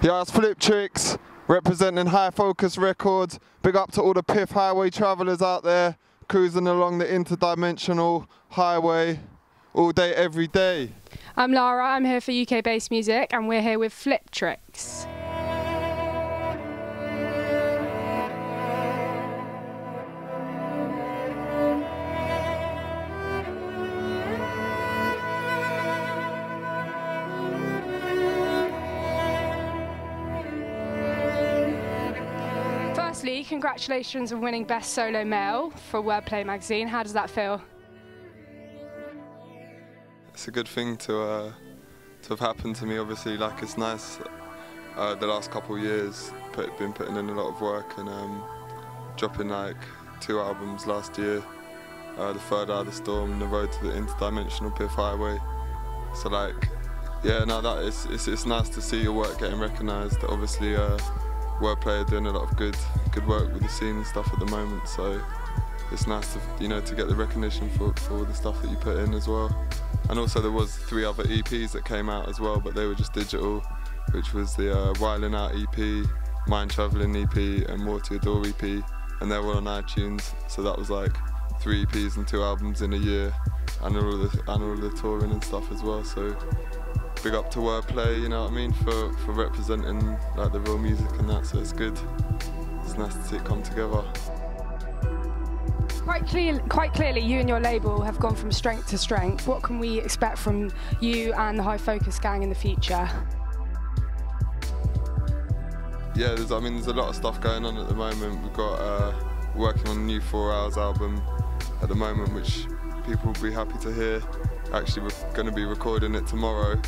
Yeah, it's Fliptrix, representing High Focus Records. Big up to all the Piff highway travellers out there, cruising along the interdimensional highway all day, every day. I'm Lara, I'm here for UK-based music, and we're here with Fliptrix. Firstly, congratulations on winning Best Solo Male for Wordplay magazine. How does that feel? It's a good thing to have happened to me. Obviously, like, it's nice. The last couple of years, been putting in a lot of work and dropping like 2 albums last year. The Third Eye of the Storm, The Road to the Interdimensional Piff Highway. So like, yeah, no, it's nice to see your work getting recognised. Obviously, Wordplay are doing a lot of good work with the scene and stuff at the moment. So it's nice to to get the recognition for all the stuff that you put in as well. And also there was 3 other EPs that came out as well, but they were just digital, which was the Wildin' Out EP, Mind Travelling EP, and More to Adore EP, and they were on iTunes. So that was like 3 EPs and 2 albums in a year, and all of the touring and stuff as well. So big up to Wordplay, you know what I mean, for representing like the real music and that. So it's good. It's nice to see it come together. Quite clearly, you and your label have gone from strength to strength. What can we expect from you and the High Focus gang in the future? Yeah, there's a lot of stuff going on at the moment. We've got working on a new 4 Hours album at the moment, which people will be happy to hear. Actually, we're going to be recording it tomorrow.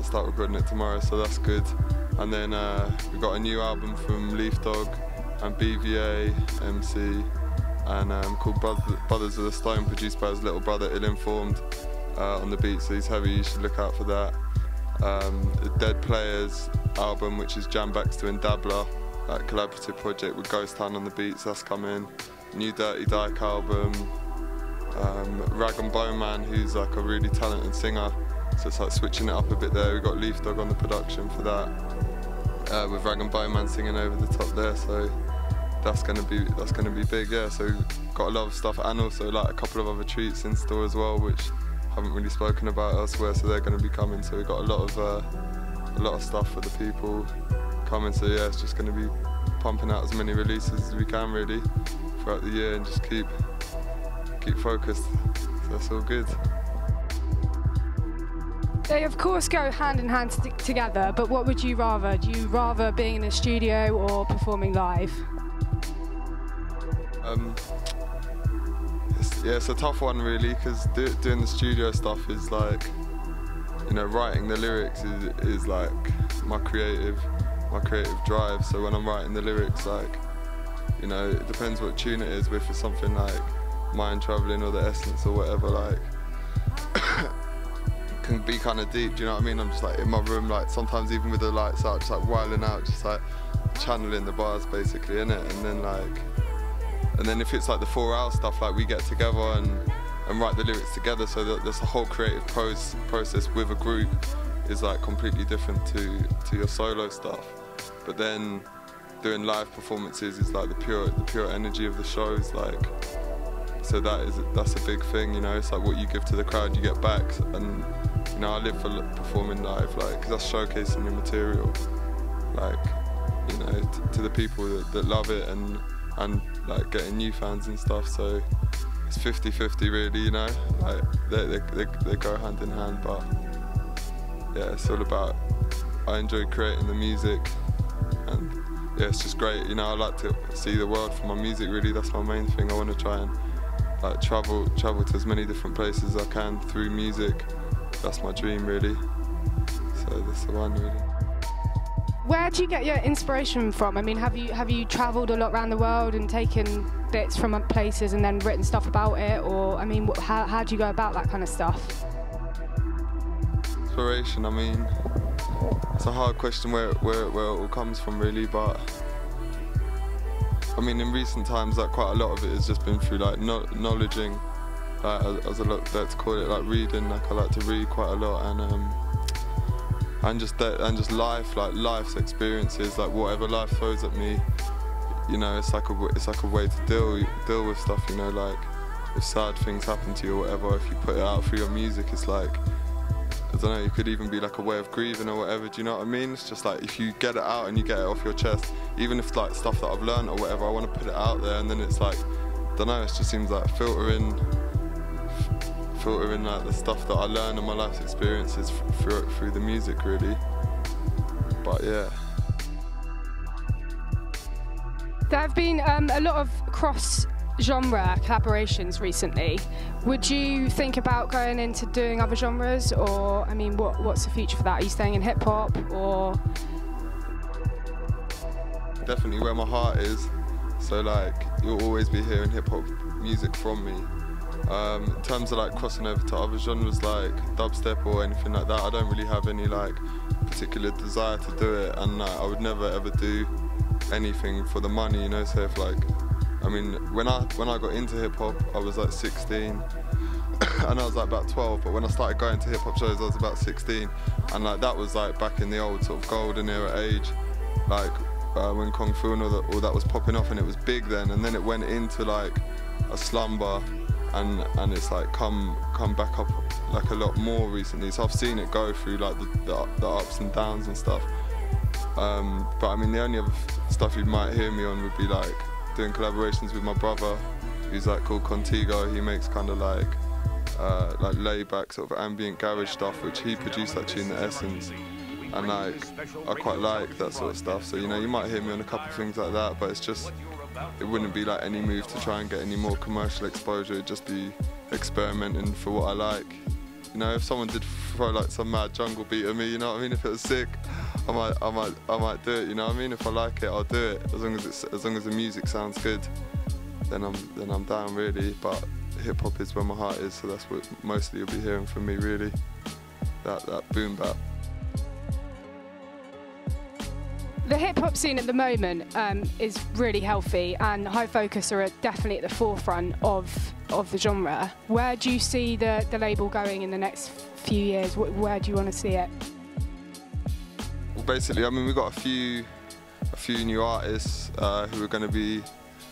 Start recording it tomorrow, so that's good. And then we've got a new album from Leaf Dog and BVA, MC, and called Brothers of the Stone, produced by his little brother Ill Informed on the beat, so he's heavy, you should look out for that. The Dead Players album, which is Jambaxter and Dabbler, that collaborative project with Ghost Town on the beats, that's coming. New Dirty Dyke album. Rag and Bone Man, who's like a really talented singer, so it's like switching it up a bit there. We've got Leaf Dog on the production for that, with Rag and Bone Man singing over the top there, so that's gonna be big, yeah. So got a lot of stuff, and also like a couple of other treats in store as well, which haven't really spoken about elsewhere, so they're gonna be coming. So we've got a lot of stuff for the people coming. So yeah, it's just gonna be pumping out as many releases as we can really throughout the year, and just keep focused. So that's all good. They of course go hand in hand together, but what would you rather? Do you rather being in a studio or performing live? It's a tough one really, because doing the studio stuff is like, writing the lyrics is like my creative drive. So when I'm writing the lyrics, like, it depends what tune it is. If it's something like Mind Travelling or The Essence or whatever, like can be kind of deep, do you know what I mean? I'm just like in my room, like sometimes even with the lights out, just like wilding out, just like channeling the bars basically, innit? And then if it's like the 4 Hour stuff, like we get together and write the lyrics together, so that there's a whole creative process with a group is like completely different to your solo stuff. But then doing live performances is like the pure energy of the shows, like, so that's a big thing, it's like what you give to the crowd you get back. And I live for performing live, like, because that's showcasing your material, like, to the people that love it, and like getting new fans and stuff. So it's 50-50 really, like they go hand in hand. But yeah, it's all about, I enjoy creating the music, and yeah, it's just great. I like to see the world for my music really. That's my main thing. I want to try and like travel to as many different places as I can through music. That's my dream really. So that's the one really. Where do you get your inspiration from? I mean, have you travelled a lot around the world and taken bits from places and then written stuff about it? Or, I mean, how do you go about that kind of stuff? Inspiration, I mean, it's a hard question where it all comes from really, but I mean, in recent times, like quite a lot of it has just been through like knowledging, like, as I like to call it, like reading. Like I like to read quite a lot, and just life, like life's experiences, like whatever life throws at me. You know, it's like a way to deal with stuff. You know, like if sad things happen to you or whatever, if you put it out through your music, it's like, I don't know, it could even be like a way of grieving or whatever. Do you know what I mean? It's just like if you get it out and you get it off your chest, even if like stuff that I've learned or whatever, I want to put it out there, and then it's like, I don't know, it just seems like filtering like the stuff that I learned and my life's experiences through the music, really. But yeah. There have been a lot of cross-genre collaborations recently. Would you think about going into doing other genres, or I mean, what's the future for that? Are you staying in hip-hop, or? Definitely where my heart is. So like, you'll always be hearing hip-hop music from me. In terms of like crossing over to other genres like dubstep or anything like that, I don't really have any like particular desire to do it, and I would never ever do anything for the money, you know. So if like, I mean, when I got into hip hop, I was like 16, and I was like about 12. But when I started going to hip hop shows, I was about 16, and like that was like back in the old sort of golden era age, like when Kung Fu and all that was popping off, and it was big then. And then it went into like a slumber, and it's like come back up like a lot more recently. So I've seen it go through like the ups and downs and stuff. But I mean, the only other stuff you might hear me on would be like doing collaborations with my brother, who's like called Contigo. He makes kind of like laid-back sort of ambient garage stuff, which he produced actually in the Essence, and like I quite like that sort of stuff. So you know, you might hear me on a couple of things like that, but it's just, it wouldn't be like any move to try and get any more commercial exposure. It'd just be experimenting for what I like. You know, if someone did throw like some mad jungle beat at me, you know what I mean? If it was sick, I might do it. You know what I mean? If I like it, I'll do it. As long as the music sounds good, then I'm down, really. But hip hop is where my heart is, so that's what mostly you'll be hearing from me, really. That boom bap. The hip-hop scene at the moment is really healthy, and High Focus are definitely at the forefront of the genre. Where do you see the label going in the next few years? Where do you want to see it? Well, basically, I mean, we've got a few new artists who are going to be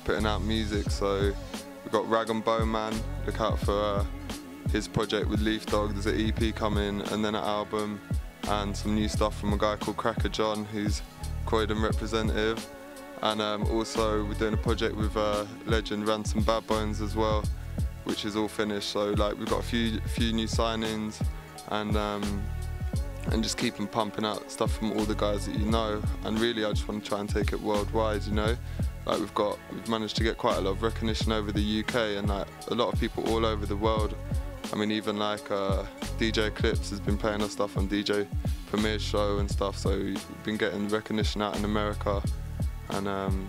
putting out music. So we've got Rag and Bone Man. Look out for his project with Leaf Dog. There's an EP coming, and then an album, and some new stuff from a guy called Cracker John, who's Croydon representative. And also we're doing a project with legend Ransom Bad Bones as well, which is all finished. So like, we've got a few new signings, and just keeping pumping out stuff from all the guys that you know. And really, I just want to try and take it worldwide, you know. Like we've managed to get quite a lot of recognition over the UK, and like a lot of people all over the world. I mean, even like DJ Clips has been playing our stuff on DJ Premier's show and stuff, so we've been getting recognition out in America, and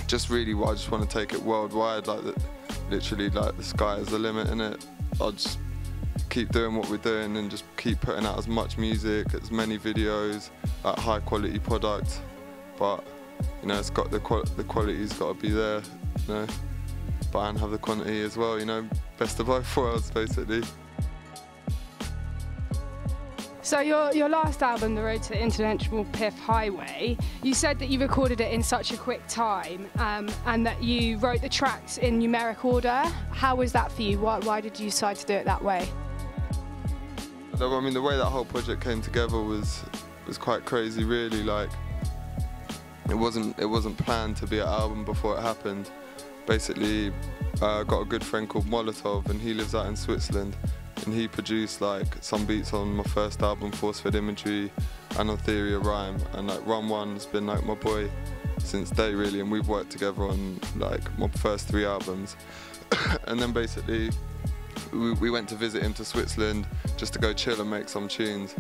just really, I just want to take it worldwide. Like literally, like the sky is the limit, innit? I'll just keep doing what we're doing and just keep putting out as much music, as many videos, like high quality product. But you know, it's got the quality's got to be there, you know, but and have the quantity as well. You know, best of both worlds, basically. So your last album, The Road to the International Piff Highway, you said that you recorded it in such a quick time, and that you wrote the tracks in numeric order. How was that for you? Why did you decide to do it that way? I mean, the way that whole project came together was quite crazy, really. Like, it wasn't planned to be an album before it happened. Basically, I got a good friend called Molotov, and he lives out in Switzerland. And he produced like some beats on my first album, Force-Fed Imagery, and on Theory of Rhyme. And like Run One's been like my boy since day, really, and we've worked together on like my first 3 albums. And then basically we went to visit him to Switzerland just to go chill and make some tunes.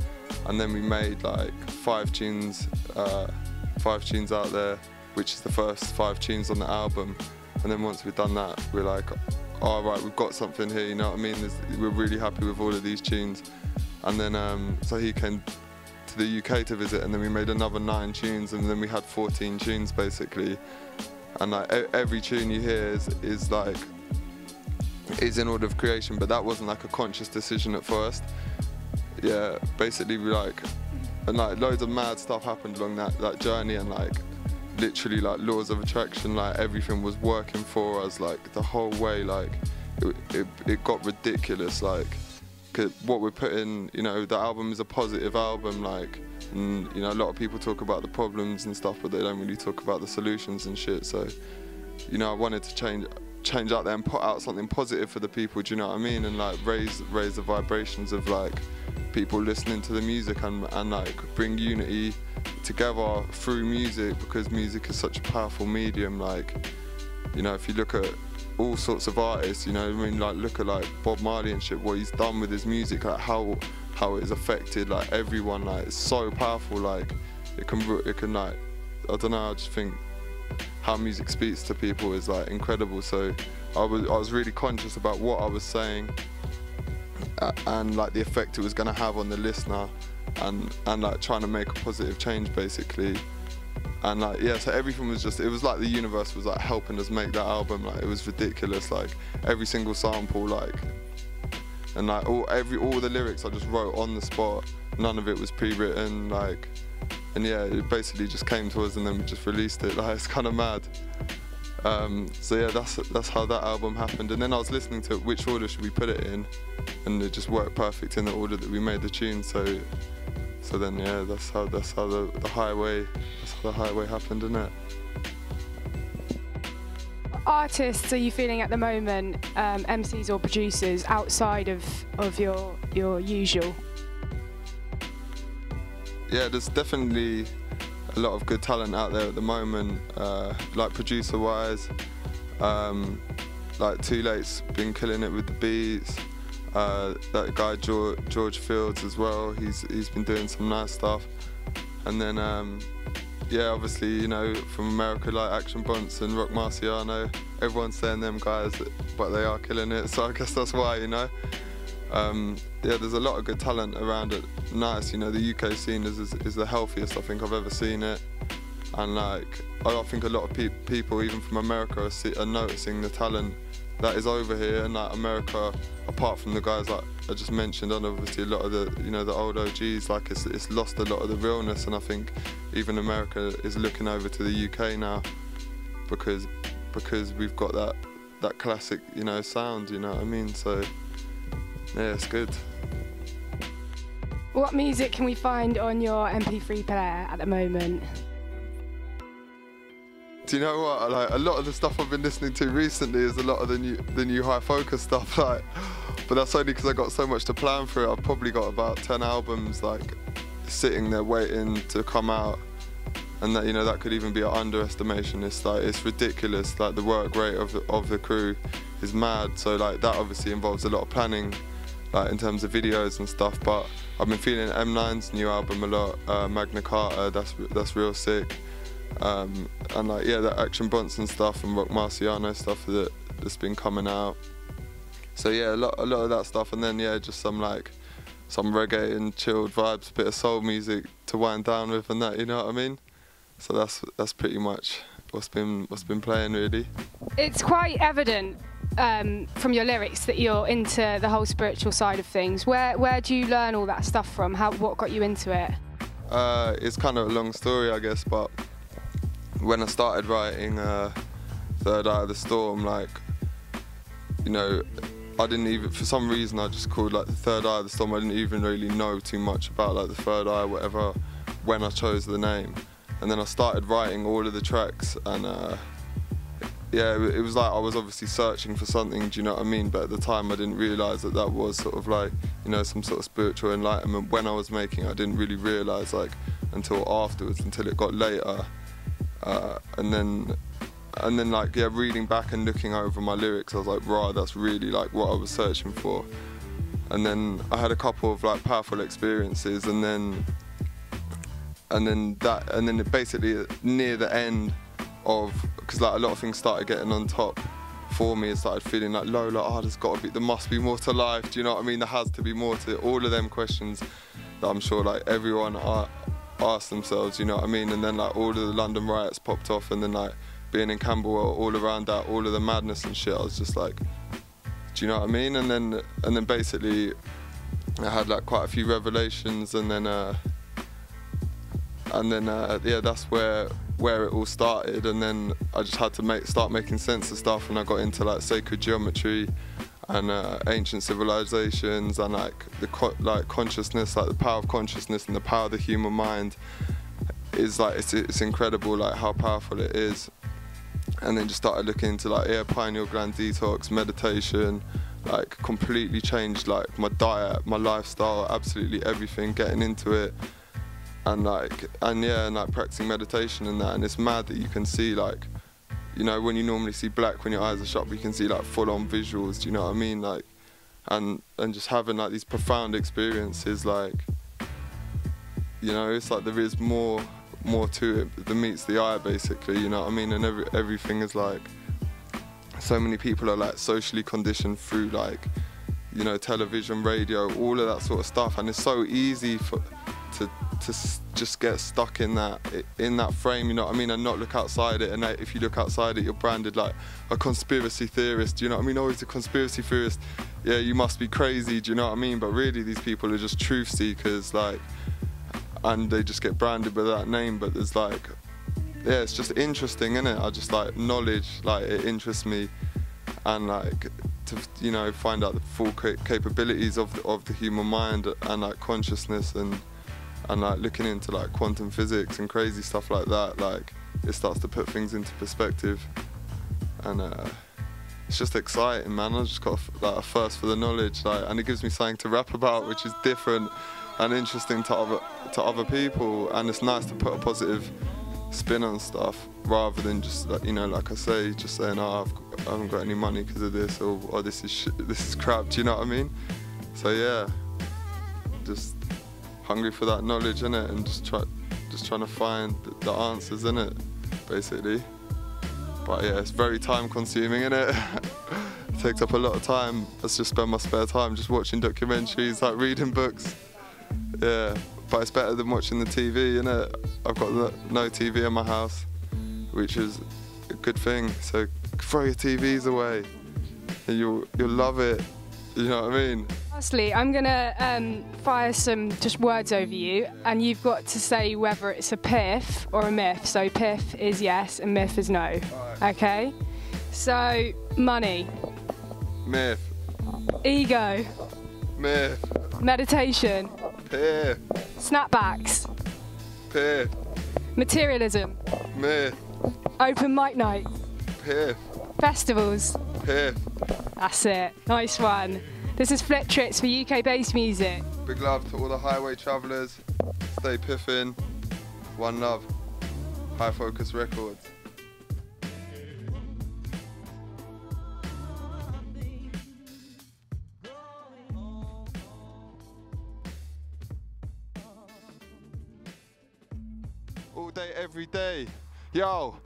And then we made like 5 tunes out there, which is the first 5 tunes on the album. And then once we've done that, we're like, all right, we've got something here, you know what I mean? We're really happy with all of these tunes. And then, so he came to the UK to visit, and then we made another 9 tunes, and then we had 14 tunes, basically. And like, every tune you hear is in order of creation, but that wasn't like a conscious decision at first. Yeah, basically, and like loads of mad stuff happened along that journey, and like literally like laws of attraction, like everything was working for us like the whole way. Like it got ridiculous, like 'cause what we're putting, you know, the album is a positive album, like, and you know, a lot of people talk about the problems and stuff, but they don't really talk about the solutions and shit. So, you know, I wanted to change out there and put out something positive for the people, do you know what I mean? And like raise the vibrations of like people listening to the music, and like bring unity together through music, because music is such a powerful medium. Like, you know, if you look at all sorts of artists, you know, I mean, like look at like Bob Marley and shit, what he's done with his music, like how it has affected like everyone, like it's so powerful. Like it can like, I don't know, I just think how music speaks to people is like incredible. So I was really conscious about what I was saying, and like the effect it was going to have on the listener, and like trying to make a positive change basically. And like, yeah, so everything was just, it was like the universe was like helping us make that album. Like it was ridiculous, like every single sample, like, and like all the lyrics I just wrote on the spot. None of it was pre-written, like, and yeah, it basically just came to us and then we just released it. Like, it's kind of mad. So yeah, that's how that album happened. And then I was listening to which order should we put it in, and it just worked perfect in the order that we made the tune. So then yeah, that's how the highway happened, isn't it? Artists are you feeling at the moment, MCs or producers outside of your usual? Yeah, there's definitely a lot of good talent out there at the moment, like producer-wise. Like Too Late's been killing it with the beats. That guy George Fields as well, he's been doing some nice stuff. And then yeah, obviously, you know, from America, like Action Bronson, Rock Marciano, everyone's saying them guys, but they are killing it, so I guess that's why, you know. Yeah, there's a lot of good talent around it. Nice, you know, the UK scene is the healthiest I think I've ever seen it. And like, I think a lot of people, even from America, are noticing the talent that is over here. And like America, apart from the guys like I just mentioned, and obviously a lot of the, you know, the old OGs, like it's lost a lot of the realness. And I think even America is looking over to the UK now, because we've got that classic, you know, sound, you know what I mean? So yeah, it's good. What music can we find on your MP3 player at the moment? Do you know what? Like a lot of the stuff I've been listening to recently is a lot of the new High Focus stuff. Like, but that's only because I got so much to plan for it. I've probably got about 10 albums like sitting there waiting to come out, and that, you know, that could even be an underestimation. It's like, it's ridiculous. Like the work rate of the crew is mad. So like that obviously involves a lot of planning, like in terms of videos and stuff. But I've been feeling M9's new album a lot, Magna Carta. That's real sick. And like, yeah, the Action Bronson stuff and Rock Marciano stuff that's been coming out. So yeah, a lot of that stuff, and then yeah, just some reggae and chilled vibes, a bit of soul music to wind down with, and that, you know what I mean. So that's pretty much what's been playing really. It's quite evident from your lyrics that you're into the whole spiritual side of things. Where do you learn all that stuff from? What got you into it? It's kind of a long story, I guess, but when I started writing Third Eye of the Storm, like, you know, I didn't even, for some reason I just called like the Third Eye of the Storm. I didn't even really know too much about like the third eye or whatever when I chose the name. And then I started writing all of the tracks, and yeah, it was like I was obviously searching for something, do you know what I mean? But at the time I didn't realise that was sort of like, you know, some sort of spiritual enlightenment. When I was making it, I didn't really realise like until afterwards, until it got later. And then like, yeah, reading back and looking over my lyrics, I was like, right, that's really like what I was searching for. And then I had a couple of like powerful experiences, and then it basically near the end of, because like a lot of things started getting on top for me, it started feeling like low, like, oh, there must be more to life, do you know what I mean? There has to be more to all of them questions that I'm sure like everyone asked themselves, you know what I mean? And then like all of the London riots popped off, and then like being in Camberwell, all around that, all of the madness and shit, I was just like, do you know what I mean? And then basically I had like quite a few revelations, and then And then yeah, that's where it all started. And then I just had to start making sense of stuff, and I got into like sacred geometry and ancient civilizations, and like the consciousness, like the power of consciousness and the power of the human mind is like it's incredible, like how powerful it is. And then just started looking into like pineal gland detox, meditation, like completely changed like my diet, my lifestyle, absolutely everything, getting into it. And practicing meditation and that. And it's mad that you can see, like, you know, when you normally see black when your eyes are shut, you can see like full-on visuals, do you know what I mean? Like, and just having like these profound experiences, like, you know, it's like there is more to it than meets the eye, basically, you know what I mean? And everything is like, so many people are like socially conditioned through like, you know, television, radio, all of that sort of stuff, and it's so easy to just get stuck in that frame, you know what I mean, and not look outside it. And if you look outside it, you're branded like a conspiracy theorist, you know what I mean? Oh, he's a conspiracy theorist, yeah, you must be crazy, do you know what I mean? But really, these people are just truth seekers, like, and they just get branded with that name. But there's like, yeah, it's just interesting, isn't it? I just like knowledge, like it interests me, and like to, you know, find out the full capabilities of the human mind and like consciousness, and like looking into like quantum physics and crazy stuff like that. Like it starts to put things into perspective, and it's just exciting, man. I just got like a thirst for the knowledge, like, and it gives me something to rap about, which is different and interesting to other people, and it's nice to put a positive spin on stuff rather than just, like, you know, like I say, just saying, oh, I haven't got any money because of this, or this is shit, this is crap, do you know what I mean? So yeah, just hungry for that knowledge, innit, and just trying to find the answers, innit, basically. But yeah, it's very time consuming, innit? It takes up a lot of time. I just spend my spare time just watching documentaries, like reading books. Yeah, but it's better than watching the TV, innit? I've got no TV in my house, which is a good thing. So throw your TVs away, and you'll love it. You know what I mean? Firstly, I'm gonna fire some just words over you, and you've got to say whether it's a piff or a myth. So piff is yes, and myth is no. Right. Okay? So money. Myth. Ego. Myth. Meditation. Piff. Snapbacks. Piff. Materialism. Myth. Open mic night. Piff. Festivals. Piff. That's it. Nice one. This is Fliptrix for UK bass music. Big love to all the highway travellers. Stay piffing. One love. High Focus Records. All day, every day. Yo,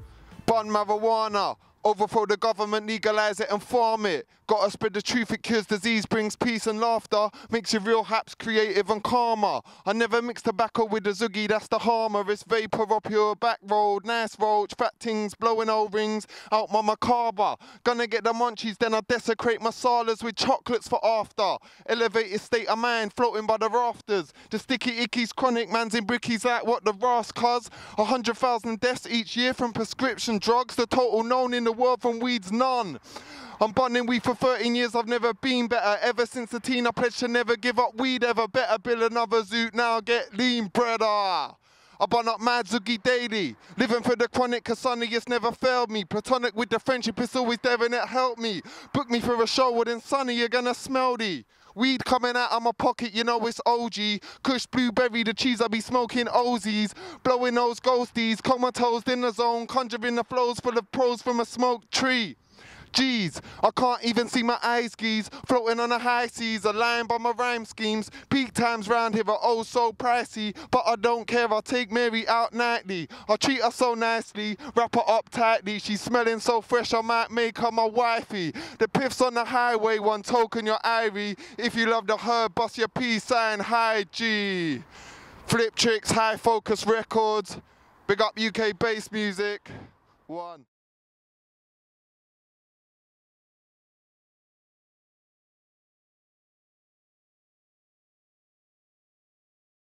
bun marijuana. Overthrow the government, legalise it and farm it. Gotta spread the truth, it cures disease, brings peace and laughter. Makes you real haps, creative and calmer. I never mix tobacco with the zoogie, that's the harmer. It's vapor up your back road, nice roach, fat things, blowing O-rings out my macabre. Gonna get the munchies, then I desecrate my salas with chocolates for after. Elevated state of mind, floating by the rafters. The sticky ickies, chronic mans in brickies like what the ras cuz. 100,000 deaths each year from prescription drugs. The total known in the world from weed's none. I'm bunning weed for 13 years, I've never been better. Ever since the teen I pledged to never give up weed ever. Better build another zoot, now get lean, brother. I bun up mad zoogie daily. Living for the chronic, cause Sonny has never failed me. Platonic with the friendship, it's always there and it helped me. Book me for a show, well then Sonny, you're gonna smell thee. Weed coming out of my pocket, you know it's OG. Kush, blueberry, the cheese, I be smoking Ozies. Blowing those ghosties, comatose in the zone. Conjuring the flows full of pros from a smoked tree. Jeez, I can't even see my eyes geese. Floating on the high seas, a line by my rhyme schemes. Peak times round here are oh so pricey. But I don't care, I'll take Mary out nightly. I'll treat her so nicely, wrap her up tightly. She's smelling so fresh, I might make her my wifey. The piff's on the highway, one token you're irie. If you love the herb, bust your peace sign, high G. Fliptrix, High Focus Records. Big up UK bass music. One.